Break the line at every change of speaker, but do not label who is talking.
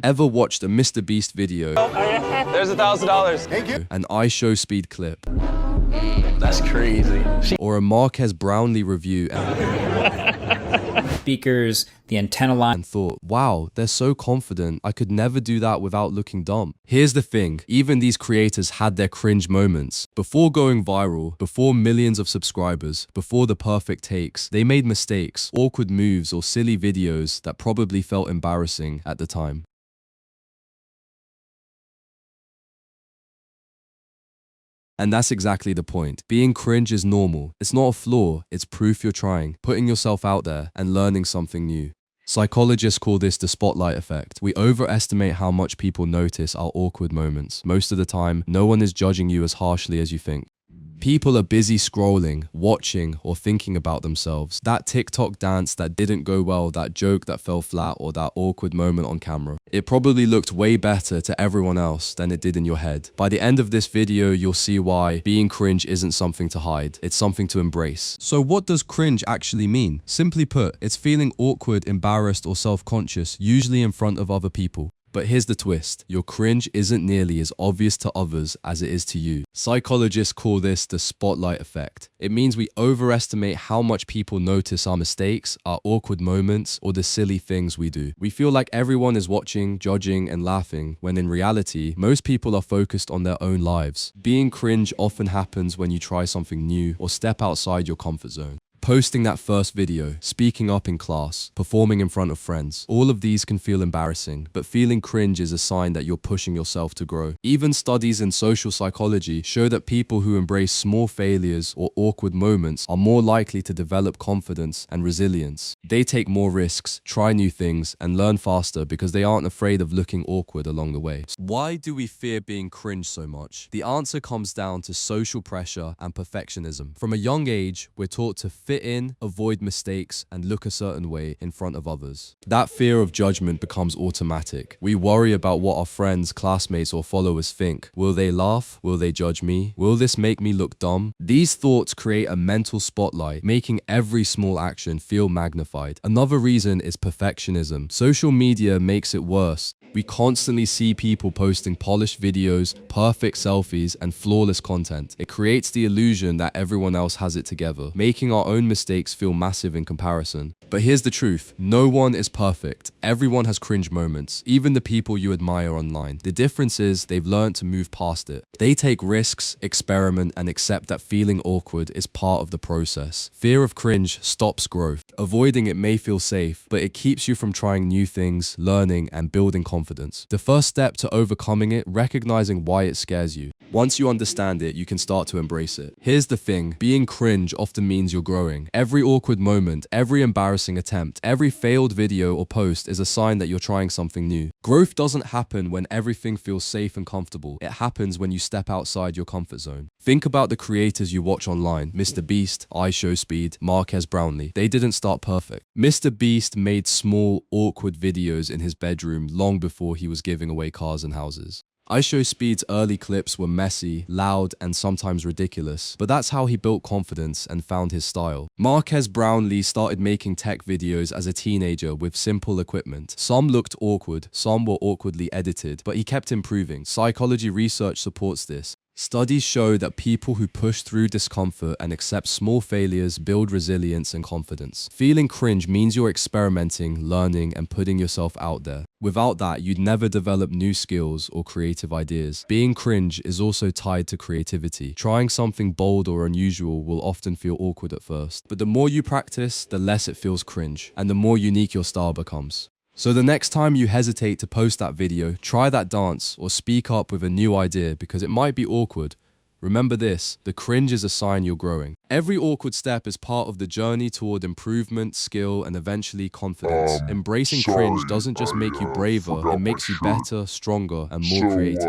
Ever watched a Mr. Beast video?
There's $1,000. Thank you.
An iShowSpeed clip?
That's crazy.
Or a Marques Brownlee review
Speakers, the antenna line,
and thought, wow, they're so confident, I could never do that without looking dumb. Here's the thing, even these creators had their cringe moments. Before going viral, before millions of subscribers, before the perfect takes, they made mistakes, awkward moves, or silly videos that probably felt embarrassing at the time. And that's exactly the point. Being cringe is normal. It's not a flaw, it's proof you're trying, putting yourself out there and learning something new. Psychologists call this the spotlight effect. We overestimate how much people notice our awkward moments. Most of the time, no one is judging you as harshly as you think. People are busy scrolling, watching, or thinking about themselves. That TikTok dance that didn't go well, that joke that fell flat, or that awkward moment on camera. It probably looked way better to everyone else than it did in your head. By the end of this video, you'll see why being cringe isn't something to hide. It's something to embrace. So what does cringe actually mean? Simply put, it's feeling awkward, embarrassed, or self-conscious, usually in front of other people. But here's the twist, your cringe isn't nearly as obvious to others as it is to you. Psychologists call this the spotlight effect. It means we overestimate how much people notice our mistakes, our awkward moments, or the silly things we do. We feel like everyone is watching, judging, and laughing, when in reality, most people are focused on their own lives. Being cringe often happens when you try something new or step outside your comfort zone. Posting that first video, speaking up in class, performing in front of friends. All of these can feel embarrassing, but feeling cringe is a sign that you're pushing yourself to grow. Even studies in social psychology show that people who embrace small failures or awkward moments are more likely to develop confidence and resilience. They take more risks, try new things, and learn faster because they aren't afraid of looking awkward along the way. Why do we fear being cringe so much? The answer comes down to social pressure and perfectionism. From a young age, we're taught to fit in, avoid mistakes, and look a certain way in front of others. That fear of judgment becomes automatic. We worry about what our friends, classmates, or followers think. Will they laugh? Will they judge me? Will this make me look dumb? These thoughts create a mental spotlight, making every small action feel magnified. Another reason is perfectionism. Social media makes it worse. We constantly see people posting polished videos, perfect selfies, and flawless content. It creates the illusion that everyone else has it together, making our own mistakes feel massive in comparison. But here's the truth, no one is perfect. Everyone has cringe moments, even the people you admire online. The difference is they've learned to move past it. They take risks, experiment, and accept that feeling awkward is part of the process. Fear of cringe stops growth. Avoiding it may feel safe, but it keeps you from trying new things, learning, and building confidence. The first step to overcoming it, recognizing why it scares you. Once you understand it, you can start to embrace it. Here's the thing, being cringe often means you're growing. Every awkward moment, every embarrassing attempt, every failed video or post is a sign that you're trying something new. Growth doesn't happen when everything feels safe and comfortable. It happens when you step outside your comfort zone. Think about the creators you watch online, Mr. Beast, iShowSpeed, Marques Brownlee. They didn't start perfect. Mr. Beast made small, awkward videos in his bedroom long before he was giving away cars and houses. iShowSpeed's early clips were messy, loud, and sometimes ridiculous, but that's how he built confidence and found his style. Marques Brownlee started making tech videos as a teenager with simple equipment. Some looked awkward, some were awkwardly edited, but he kept improving. Psychology research supports this. Studies show that people who push through discomfort and accept small failures build resilience and confidence. Feeling cringe means you're experimenting, learning, and putting yourself out there. Without that, you'd never develop new skills or creative ideas. Being cringe is also tied to creativity. Trying something bold or unusual will often feel awkward at first, but the more you practice, the less it feels cringe, and the more unique your style becomes. So the next time you hesitate to post that video, try that dance or speak up with a new idea because it might be awkward. Remember this, the cringe is a sign you're growing. Every awkward step is part of the journey toward improvement, skill, and eventually confidence. Embracing cringe doesn't just make you braver, it makes you better, stronger, and more creative.